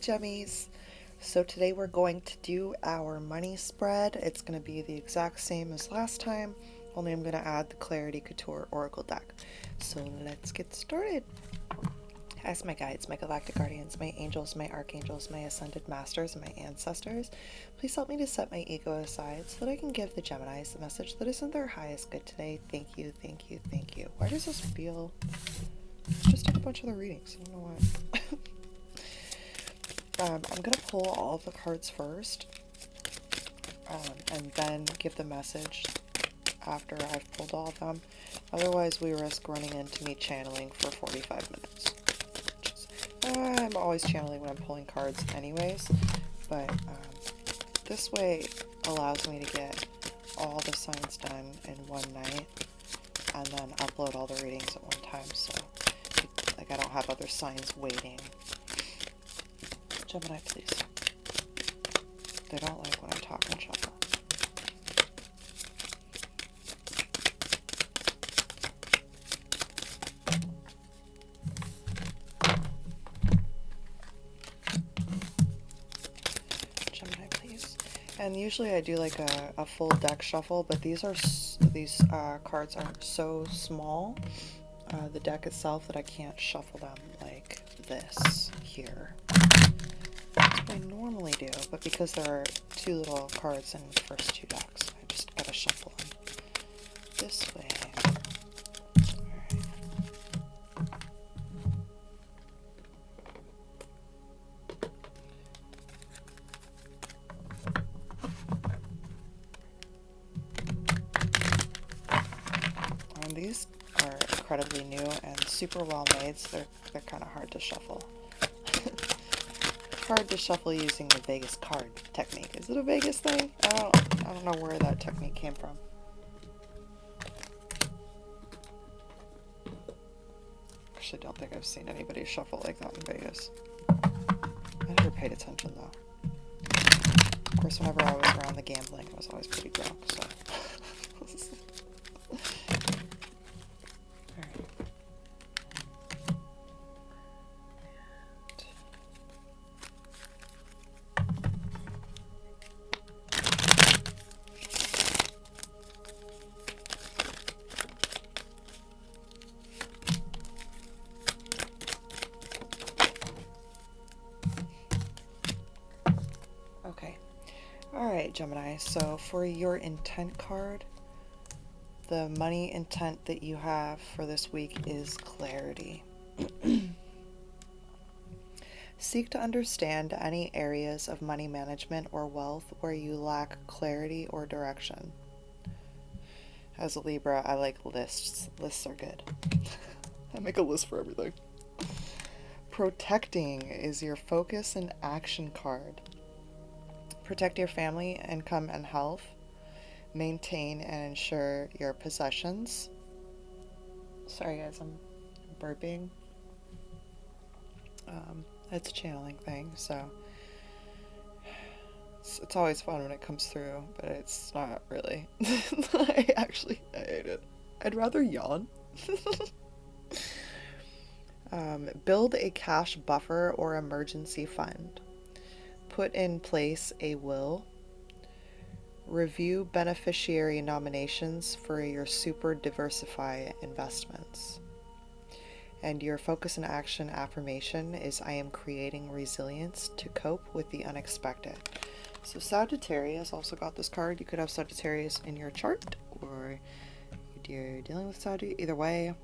Gemmies. So today we're going to do our money spread. It's going to be the exact same as last time, only I'm going to add the Clarity Couture Oracle deck. So let's get started. As my guides, my galactic guardians, my angels, my archangels, my ascended masters, and my ancestors, please help me to set my ego aside so that I can give the Geminis the message that is in their highest good today. Thank you, thank you, thank you. Why does this feel... Let's just take a bunch of the readings. I don't know why. I'm going to pull all of the cards first, and then give the message after I've pulled all of them. Otherwise, we risk running into me channeling for 45 minutes. I'm always channeling when I'm pulling cards anyways, but this way allows me to get all the signs done in one night, and then upload all the readings at one time, so like I don't have other signs waiting. Gemini, please. They don't like when I talk and shuffle. Gemini, please. And usually I do like a full deck shuffle, but these cards are so small, the deck itself, that I can't shuffle them like this here. I normally do, but because there are two little cards in the first two decks, I just gotta shuffle them this way. And these are incredibly new and super well made, so they're kind of hard to shuffle. Hard to shuffle using the Vegas card technique. Is it a Vegas thing? I don't know where that technique came from. Actually, don't think I've seen anybody shuffle like that in Vegas. I never paid attention though. Of course, whenever I was around the gambling, I was always pretty drunk, so. Okay. Alright, Gemini, so for your intent card, the money intent that you have for this week is clarity. Seek to understand any areas of money management or wealth where you lack clarity or direction. As a Libra, I like lists. Lists are good. I make a list for everything. Protecting is your focus and action card. Protect your family, income, and health. Maintain and ensure your possessions. Sorry guys, I'm burping. It's a channeling thing, so it's always fun when it comes through, but it's not really. I hate it. I'd rather yawn. Build a cash buffer or emergency fund. Put in place a will. Review beneficiary nominations for your super diversify investments. And your focus and action affirmation is I am creating resilience to cope with the unexpected. So Sagittarius also got this card. You could have Sagittarius in your chart, or you're dealing with Sagittarius. Either way,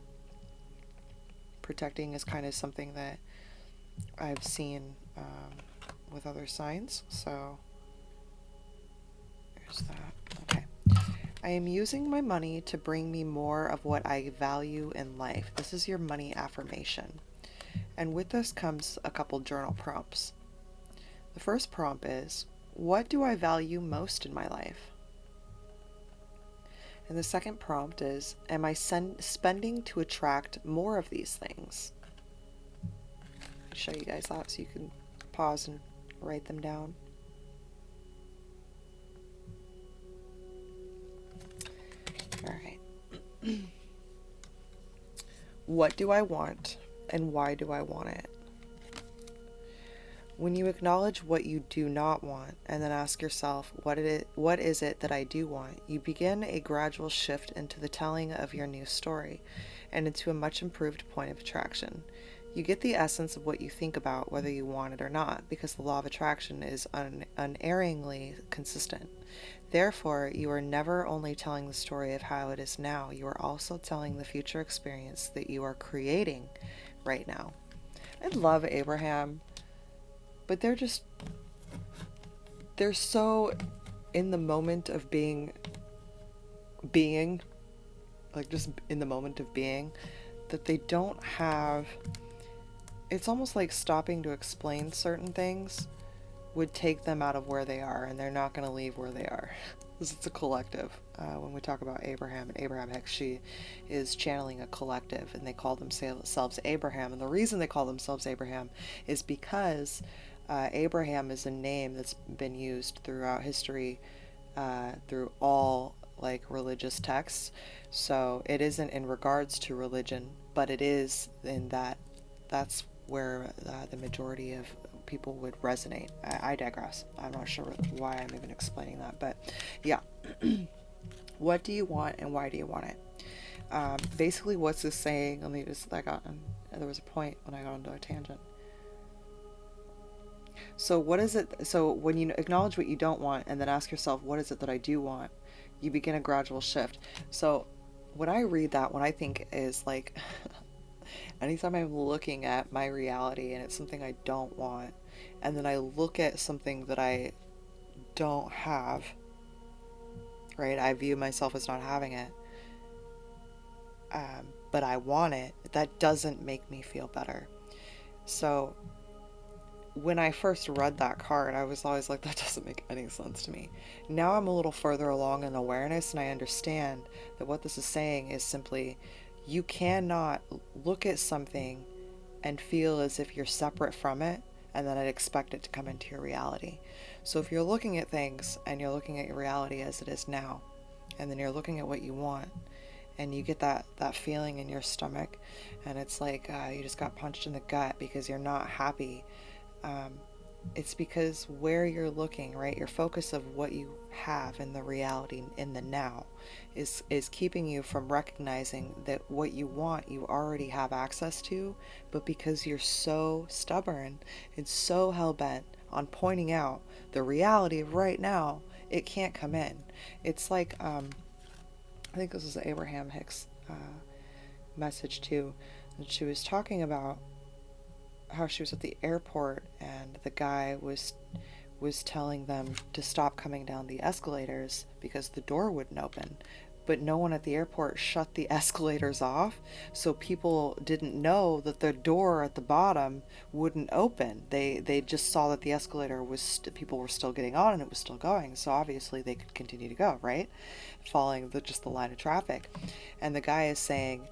protecting is kind of something that I've seen with other signs, so there's that. Okay. I am using my money to bring me more of what I value in life. This is your money affirmation. And with this comes a couple journal prompts. The first prompt is, what do I value most in my life? And the second prompt is, am I spending to attract more of these things? I'll show you guys that so you can pause and write them down. All right. What do I want and why do I want it? When you acknowledge what you do not want and then ask yourself, what is it that I do want? You begin a gradual shift into the telling of your new story and into a much improved point of attraction. You get the essence of what you think about, whether you want it or not, because the law of attraction is unerringly consistent. Therefore, you are never only telling the story of how it is now, you are also telling the future experience that you are creating right now. I love Abraham, but they're so in the moment of being, like just in the moment of being, that they don't have, it's almost like stopping to explain certain things would take them out of where they are, and they're not going to leave where they are. Because it's a collective. When we talk about Abraham and Abraham Hicks, she is channeling a collective, and they call themselves Abraham. And the reason they call themselves Abraham is because Abraham is a name that's been used throughout history, through all like religious texts. So it isn't in regards to religion, but it is in that that's where the majority of people would resonate. I digress. I'm not sure why I'm even explaining that, but yeah. What do you want and why do you want it? Basically, what's this saying? Let me just, there was a point when I got onto a tangent. So what is it? So when you acknowledge what you don't want and then ask yourself, what is it that I do want? You begin a gradual shift. So when I read that, what I think is like, anytime I'm looking at my reality and it's something I don't want, and then I look at something that I don't have, right? I view myself as not having it, but I want it. That doesn't make me feel better. So when I first read that card, I was always like, that doesn't make any sense to me. Now I'm a little further along in awareness, and I understand that what this is saying is simply, you cannot look at something and feel as if you're separate from it and then I'd expect it to come into your reality. So if you're looking at things and you're looking at your reality as it is now, and then you're looking at what you want, and you get that feeling in your stomach, and it's like you just got punched in the gut because you're not happy, it's because where you're looking, right, your focus of what you have in the reality in the now is keeping you from recognizing that what you want you already have access to, but because you're so stubborn and so hell-bent on pointing out the reality of right now, it can't come in. It's like I think this was Abraham Hicks message too, and she was talking about how she was at the airport and the guy was telling them to stop coming down the escalators because the door wouldn't open, but no one at the airport shut the escalators off, so people didn't know that the door at the bottom wouldn't open. They just saw that the escalator was people were still getting on and it was still going, so obviously they could continue to go, right, following just the line of traffic. And the guy is saying,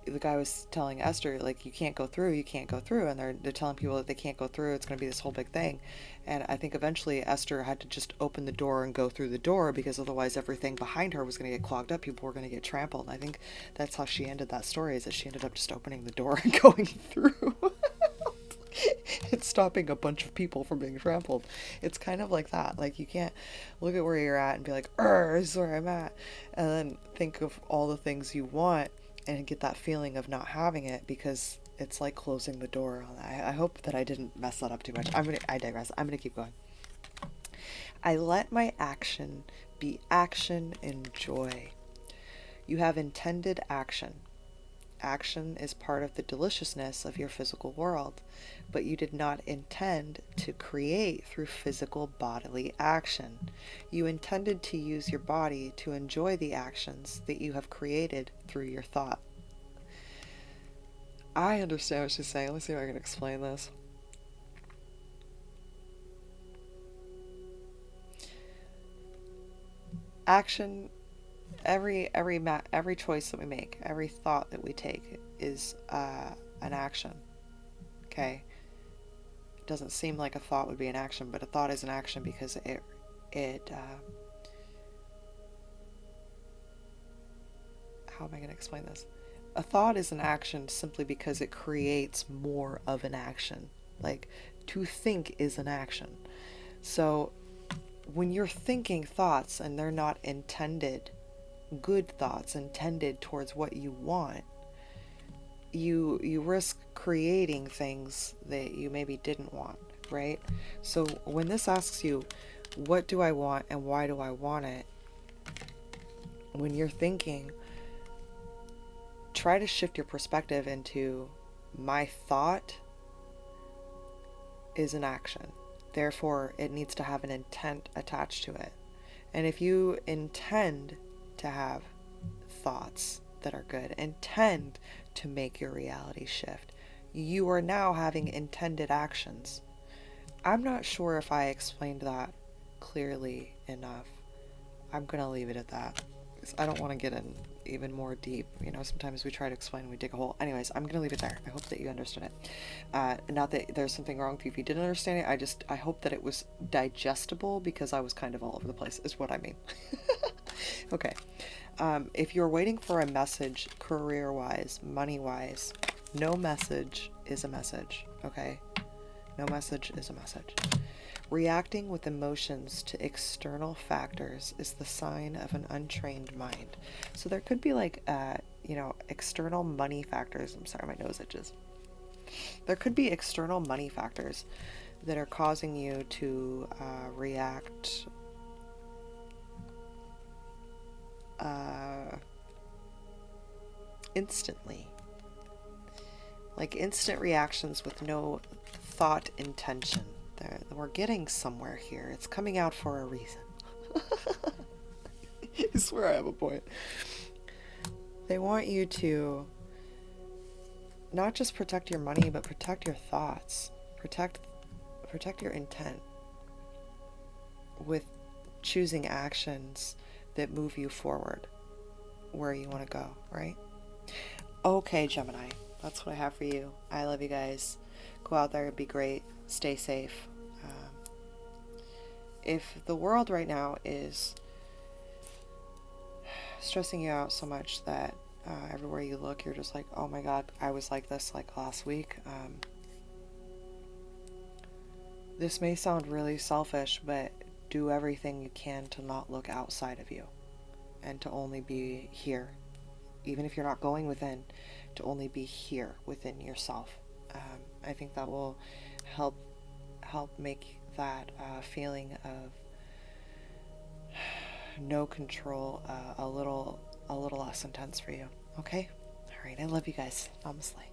the guy was telling Esther, like, you can't go through, and they're telling people that they can't go through, it's going to be this whole big thing. And I think eventually Esther had to just open the door and go through the door, because otherwise everything behind her was going to get clogged up, people were going to get trampled. And I think that's how she ended that story, is that she ended up just opening the door and going through. It's stopping a bunch of people from being trampled. It's kind of like that. Like, you can't look at where you're at and be like, this is where I'm at, and then think of all the things you want and get that feeling of not having it, because it's like closing the door on that. I hope that I didn't mess that up too much. I digress. I'm gonna keep going. I let my action be action and joy. You have intended action. Action is part of the deliciousness of your physical world, but you did not intend to create through physical bodily action. You intended to use your body to enjoy the actions that you have created through your thought. I understand what she's saying. Let me see if I can explain this. Action, every choice that we make, every thought that we take is an action. Okay, it doesn't seem like a thought would be an action, but a thought is an action because it how am I going to explain this? A thought is an action simply because it creates more of an action. Like, To think is an action. So when you're thinking thoughts and they're not intended, good thoughts intended towards what you want, you risk creating things that you maybe didn't want, right? So when this asks you, what do I want and why do I want it? When you're thinking, try to shift your perspective into, my thought is an action. Therefore, it needs to have an intent attached to it. And if you intend to have thoughts that are good, intend to make your reality shift, you are now having intended actions. I'm not sure if I explained that clearly enough. I'm going to leave it at that. I don't want to get in even more deep. You know, sometimes we try to explain and we dig a hole. Anyways, I'm going to leave it there. I hope that you understood it. Not that there's something wrong with you if you didn't understand it. I hope that it was digestible, because I was kind of all over the place, is what I mean. Okay. If you're waiting for a message career-wise, money-wise, no message is a message, okay? No message is a message. Reacting with emotions to external factors is the sign of an untrained mind. So there could be like, external money factors. I'm sorry, my nose itches. There could be external money factors that are causing you to react instantly. Like instant reactions with no thought intention. We're getting somewhere here. It's coming out for a reason. I swear I have a point. They want you to not just protect your money, but protect your thoughts. Protect your intent with choosing actions that move you forward where you want to go, right? Okay, Gemini, that's what I have for you. I love you guys. Go out there, be great, stay safe. If the world right now is stressing you out so much that everywhere you look you're just like, oh my god, I was like this like last week, this may sound really selfish, but do everything you can to not look outside of you and to only be here. Even if you're not going within, to only be here within yourself. I think that will help make that feeling of no control a little less intense for you. Okay? All right. I love you guys. Namaslay.